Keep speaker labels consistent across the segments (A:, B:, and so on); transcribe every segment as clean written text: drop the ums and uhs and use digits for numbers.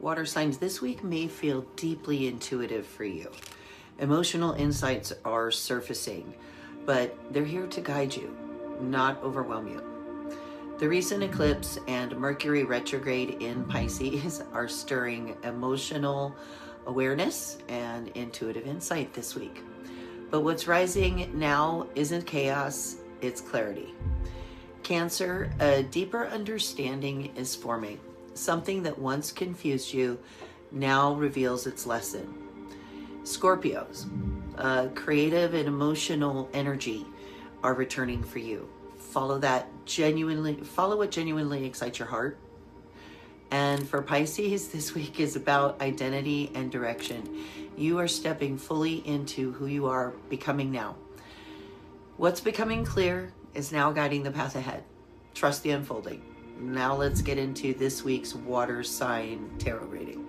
A: Water signs, this week may feel deeply intuitive for you. Emotional insights are surfacing, but they're here to guide you, not overwhelm you. The recent eclipse and Mercury retrograde in Pisces are stirring emotional awareness and intuitive insight this week. But what's rising now isn't chaos, it's clarity. Cancer, a deeper understanding is forming. Something that once confused you now reveals its lesson. Scorpios, creative and emotional energy are returning for you. Follow what genuinely excites your heart. And for Pisces, this week is about identity and direction. You are stepping fully into who you are becoming now. What's becoming clear is now guiding the path ahead. Trust the unfolding. Now let's get into this week's water sign tarot reading.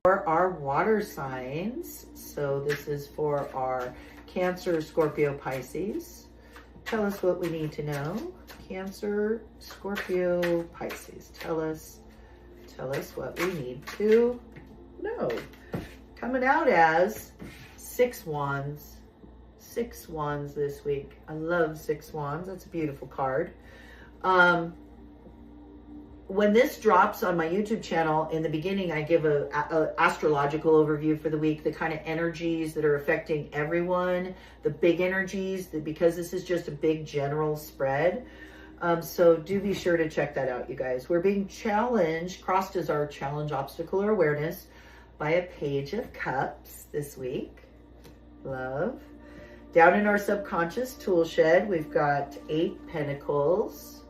A: For our water signs, so this is for our Cancer, Scorpio, Pisces. Tell us what we need to know. Cancer, Scorpio, Pisces. Tell us what we need to know. Coming out as 6 wands. 6 wands this week. I love 6 wands. That's a beautiful card. When this drops on my YouTube channel, in the beginning, I give a astrological overview for the week, the kind of energies that are affecting everyone, the big energies, because this is just a big general spread. So do be sure to check that out, you guys. We're being challenged, crossed as our challenge, obstacle, or awareness, by a Page of Cups this week. Love. Down in our subconscious tool shed, we've got 8 Pentacles.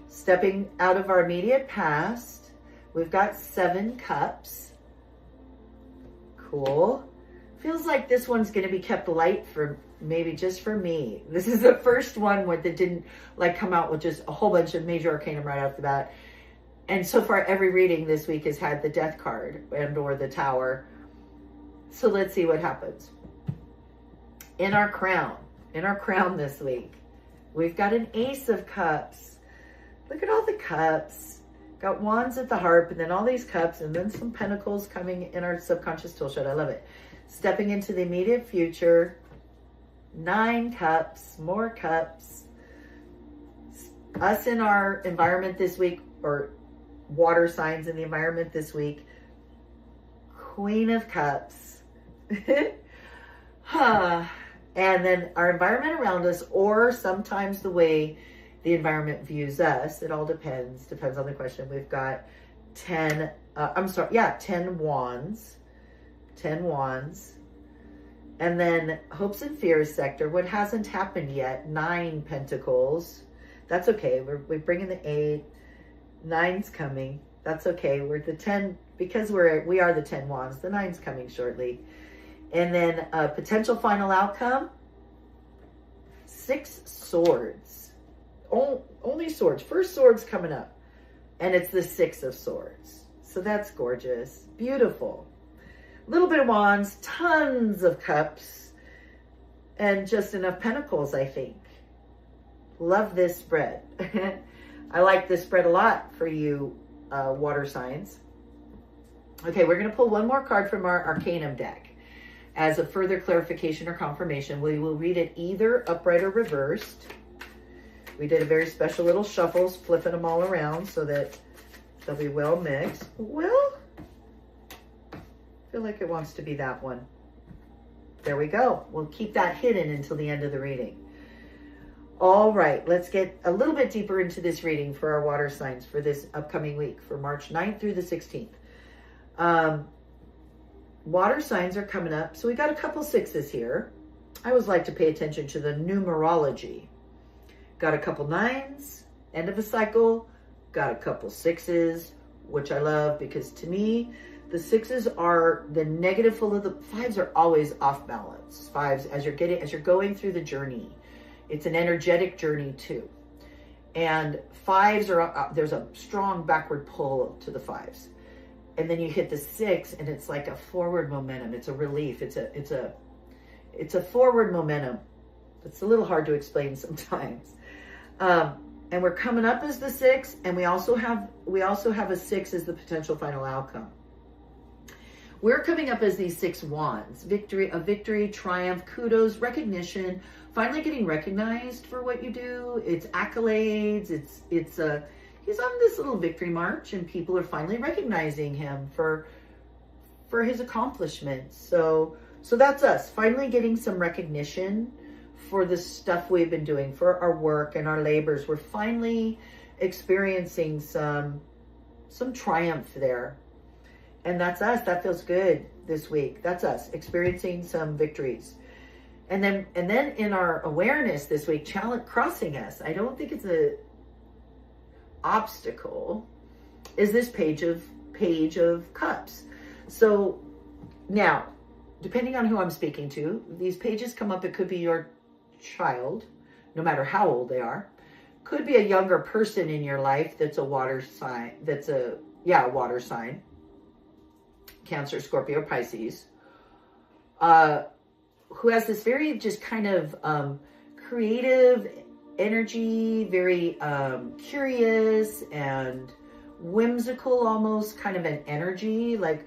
A: Stepping out of our immediate past, we've got 7 Cups. Cool. Feels like this one's going to be kept light for maybe just for me. This is the first one that didn't like come out with just a whole bunch of major arcanum right off the bat. And so far, every reading this week has had the Death card and or the Tower. So let's see what happens. In our crown this week, we've got an Ace of Cups. Look at all the cups. Got wands at the harp, and then all these cups, and then some pentacles coming in our subconscious tool shed. I love it. Stepping into the immediate future. 9 cups, more cups. Us in our environment this week, or water signs in the environment this week. Queen of Cups. And then our environment around us, or sometimes the way the environment views us. It all depends on the question. We've got 10 wands. 10 wands. And then hopes and fears sector, what hasn't happened yet, 9 pentacles. That's okay. We bring in the 8. 9's coming. That's okay. We're the 10, because we are the 10 wands. The 9's coming shortly. And then a potential final outcome, 6 swords. Only swords. First sword's coming up. And it's the 6 of swords. So that's gorgeous. Beautiful. A little bit of wands, tons of cups, and just enough pentacles, I think. Love this spread. I like this spread a lot for you water signs. Okay, we're going to pull one more card from our Arcanum deck. As a further clarification or confirmation, we will read it either upright or reversed. We did a very special little shuffles, flipping them all around so that they'll be well mixed. Well, I feel like it wants to be that one. There we go. We'll keep that hidden until the end of the reading. All right, let's get a little bit deeper into this reading for our water signs for this upcoming week, for March 9th through the 16th. Water signs are coming up. So we got a couple 6s here. I always like to pay attention to the numerology. Got a couple 9s, end of a cycle. Got a couple 6s, which I love because to me, the 6s are the negative full of the 5s are always off balance. 5s, as you're going through the journey, it's an energetic journey too. And 5s are, there's a strong backward pull to the 5s. And then you hit the 6 and it's like a forward momentum. It's a relief. It's a forward momentum. It's a little hard to explain sometimes. And we're coming up as the 6, and we also have a 6 as the potential final outcome. We're coming up as these 6 wands: victory, triumph, kudos, recognition, finally getting recognized for what you do. It's accolades. He's on this little victory march, and people are finally recognizing him for his accomplishments. So that's us finally getting some recognition for the stuff we've been doing, for our work and our labors. We're finally experiencing some triumph there. And that's us. That feels good this week. That's us experiencing some victories. And then in our awareness this week, challenge crossing us, I don't think it's a obstacle, is this page of cups. So now, depending on who I'm speaking to, these pages come up. It could be your child, no matter how old they are. Could be a younger person in your life that's a water sign, water sign. Cancer, Scorpio, Pisces. Who has this very just kind of creative energy, very curious and whimsical, almost kind of an energy, like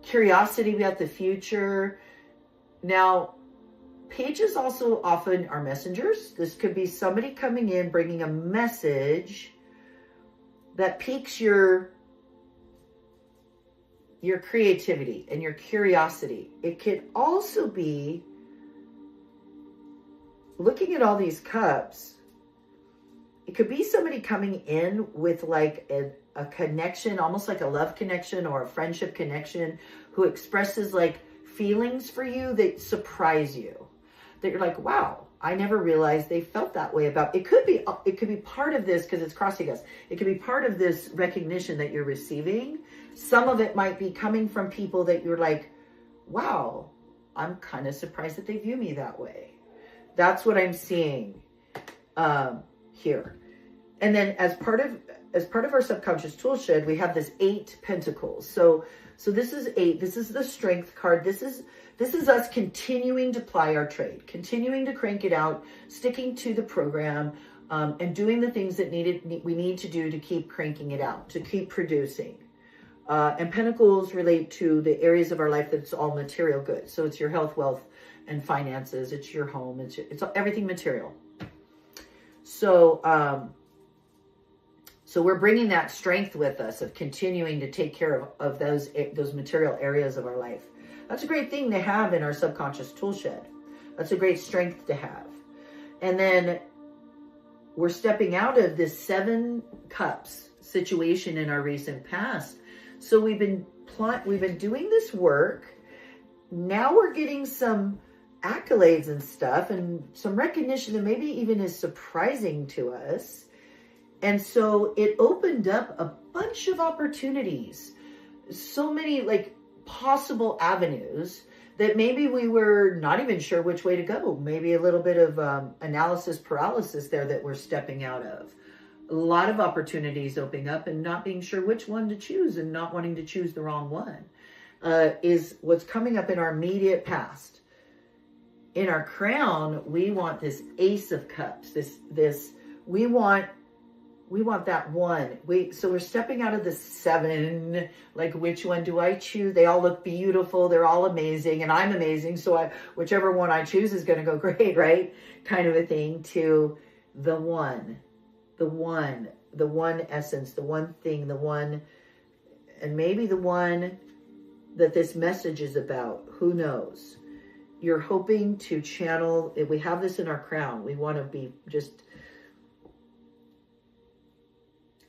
A: curiosity about the future. Now, pages also often are messengers. This could be somebody coming in, bringing a message that piques your creativity and your curiosity. It could also be, looking at all these cups, it could be somebody coming in with like a connection, almost like a love connection or a friendship connection, who expresses like feelings for you that surprise you, that you're like, wow, I never realized they felt that way about. It could be part of this, because it's crossing us. It could be part of this recognition that you're receiving. Some of it might be coming from people that you're like, wow, I'm kind of surprised that they view me that way. That's what I'm seeing here. And then as part of our subconscious tool shed, we have this 8 pentacles. So this is 8. This is the strength card. This is us continuing to ply our trade, continuing to crank it out, sticking to the program, and doing the things that we need to do to keep cranking it out, to keep producing. And pentacles relate to the areas of our life that's all material goods. So it's your health, wealth, and finances. It's your home. It's everything material. So we're bringing that strength with us of continuing to take care of those material areas of our life. That's a great thing to have in our subconscious tool shed. That's a great strength to have. And then we're stepping out of this 7 cups situation in our recent past. So we've been doing this work. Now we're getting some accolades and stuff, and some recognition that maybe even is surprising to us. And so it opened up a bunch of opportunities, so many like possible avenues that maybe we were not even sure which way to go. Maybe a little bit of analysis paralysis there that we're stepping out of. A lot of opportunities opening up and not being sure which one to choose, and not wanting to choose the wrong one is what's coming up in our immediate past. In our crown, we want this Ace of Cups. We want that one. So we're stepping out of the 7. Like, which one do I choose? They all look beautiful. They're all amazing, and I'm amazing. So whichever one I choose is going to go great, right? Kind of a thing. To the one essence, the one thing, the one, and maybe the one that this message is about. Who knows? You're hoping to channel. If we have this in our crown, we want to be just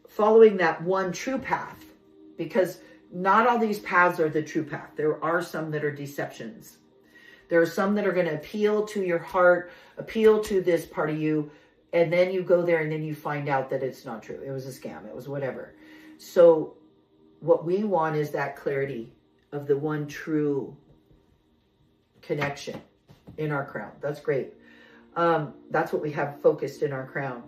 A: following that one true path, because not all these paths are the true path. There are some that are deceptions. There are some that are going to appeal to your heart, appeal to this part of you, and then you go there and then you find out that it's not true. It was a scam. It was whatever. So what we want is that clarity of the one true connection in our crown. That's great. That's what we have focused in our crown.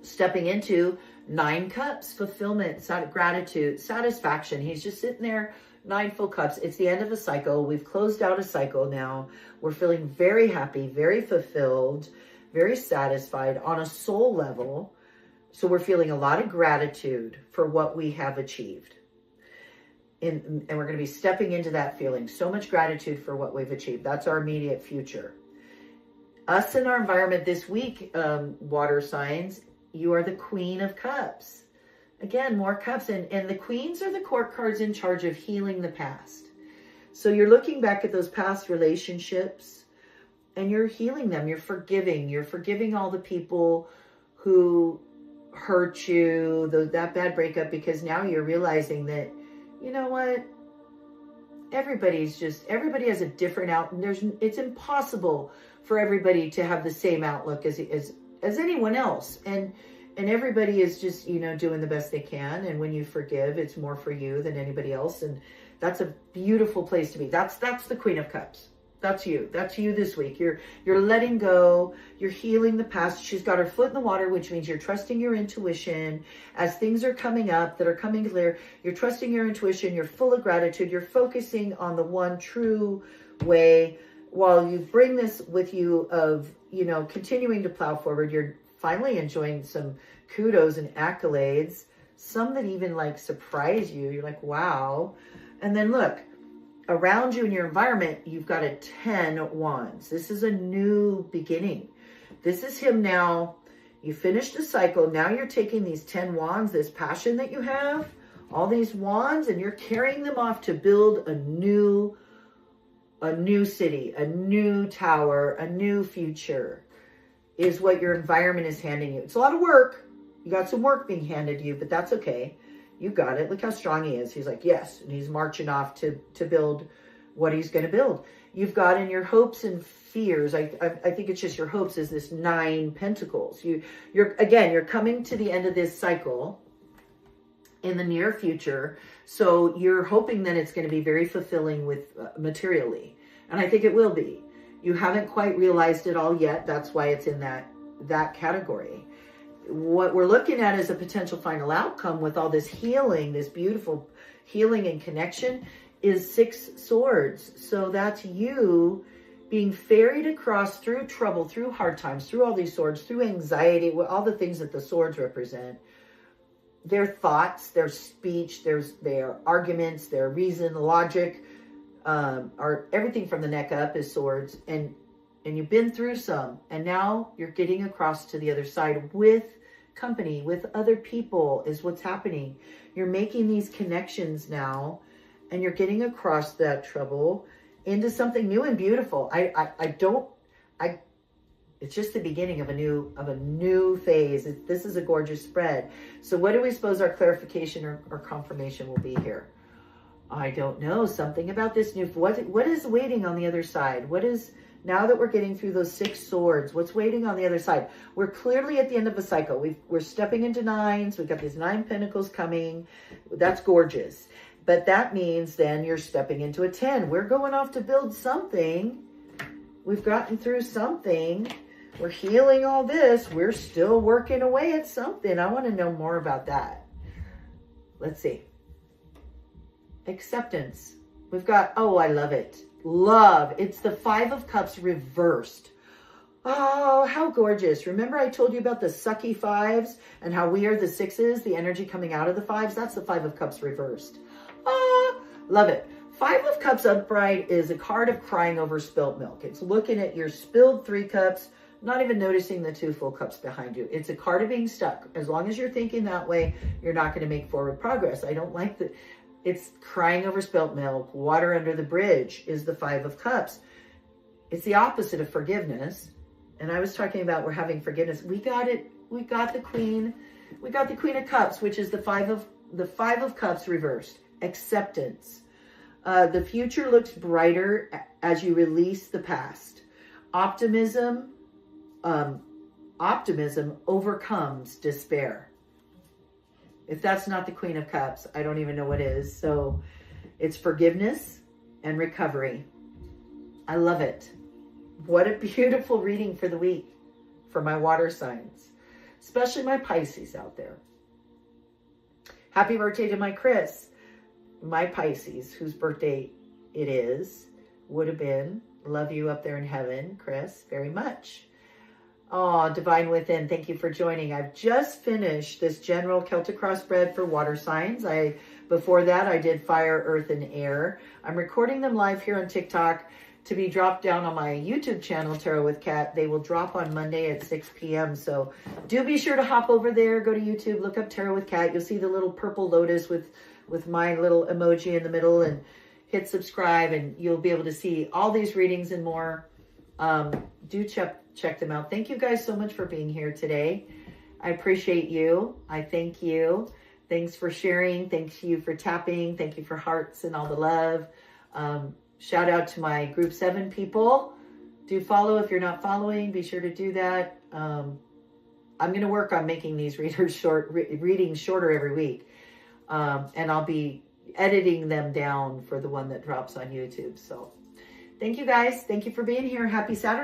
A: Stepping into 9 cups, fulfillment, gratitude, satisfaction. He's just sitting there, 9 full cups. It's the end of a cycle. We've closed out a cycle now. We're feeling very happy, very fulfilled. very satisfied on a soul level. So we're feeling a lot of gratitude for what we have achieved. And we're going to be stepping into that feeling. So much gratitude for what we've achieved. That's our immediate future. Us in our environment this week, water signs, you are the Queen of Cups. Again, more cups. And the queens are the court cards in charge of healing the past. So you're looking back at those past relationships and you're healing them. You're forgiving. You're forgiving all the people who hurt you, that bad breakup, because now you're realizing that, you know what? Everybody has a different outlook. It's impossible for everybody to have the same outlook as anyone else. And everybody is just, doing the best they can. And when you forgive, it's more for you than anybody else. And that's a beautiful place to be. That's the Queen of Cups. That's you. That's you this week. You're letting go. You're healing the past. She's got her foot in the water, which means you're trusting your intuition. As things are coming up that are coming clear, you're trusting your intuition. You're full of gratitude. You're focusing on the one true way. While you bring this with you of, continuing to plow forward, you're finally enjoying some kudos and accolades. Some that even surprise you. You're like, wow. And then look, around you in your environment, you've got a 10 wands. This is a new beginning. This is him now. You finished the cycle. Now you're taking these 10 wands, this passion that you have, all these wands, and you're carrying them off to build a new city, a new tower, a new future is what your environment is handing you. It's a lot of work. You got some work being handed to you, but that's okay. You got it. Look how strong he is. He's like, yes. And he's marching off to build what he's going to build. You've got in your hopes and fears. I think it's just your hopes is this 9 pentacles. You're coming to the end of this cycle in the near future. So you're hoping that it's going to be very fulfilling with materially. And I think it will be. You haven't quite realized it all yet. That's why it's in that category. What we're looking at is a potential final outcome with all this healing, this beautiful healing and connection is 6 swords. So that's you being ferried across through trouble, through hard times, through all these swords, through anxiety, all the things that the swords represent. Their thoughts, their speech, their arguments, their reason, logic, are everything from the neck up is swords. And you've been through some, and now you're getting across to the other side with company, with other people is what's happening. You're making these connections now, and you're getting across that trouble into something new and beautiful. It's just the beginning of a new phase. This is a gorgeous spread. So what do we suppose our clarification or confirmation will be here? I don't know. Something about this new, what is waiting on the other side? Now that we're getting through those 6 swords, what's waiting on the other side? We're clearly at the end of a cycle. We're stepping into 9s. We've got these 9 pentacles coming. That's gorgeous. But that means then you're stepping into a 10. We're going off to build something. We've gotten through something. We're healing all this. We're still working away at something. I want to know more about that. Let's see. Acceptance. We've got, oh, I love it. Love. It's the 5 of Cups reversed. Oh, how gorgeous. Remember I told you about the sucky 5s and how we are the 6s, the energy coming out of the 5s? That's the 5 of Cups reversed. Ah, love it. 5 of Cups upright is a card of crying over spilt milk. It's looking at your spilled 3 cups, not even noticing the 2 full cups behind you. It's a card of being stuck. As long as you're thinking that way, you're not going to make forward progress. I don't like that. It's crying over spilt milk. Water under the bridge is the 5 of Cups. It's the opposite of forgiveness. And I was talking about we're having forgiveness. We got it. We got the Queen. We got the Queen of Cups, which is the 5 of Cups reversed. Acceptance. The future looks brighter as you release the past. Optimism overcomes despair. If that's not the Queen of Cups, I don't even know what is. So it's forgiveness and recovery. I love it. What a beautiful reading for the week for my water signs, especially my Pisces out there. Happy birthday to my Chris, my Pisces, whose birthday it is, would have been. Love you up there in heaven, Chris, very much.
B: Oh, Divine Within, thank you for joining. I've just finished this general Celtic crossbreed for water signs. Before that, I did fire, earth, and air. I'm recording them live here on TikTok to be dropped down on my YouTube channel, Tarot with Kat. They will drop on Monday at 6 p.m. So do be sure to hop over there, go to YouTube, look up Tarot with Kat. You'll see the little purple lotus with my little emoji in the middle, and hit subscribe, and you'll be able to see all these readings and more. Do check them out. Thank you guys so much for being here today. I appreciate you. I thank you. Thanks for sharing. Thank you for tapping. Thank you for hearts and all the love. Shout out to my group 7 people. Do follow if you're not following. Be sure to do that. I'm going to work on making these readings shorter every week. And I'll be editing them down for the one that drops on YouTube. So thank you guys. Thank you for being here. Happy Saturday.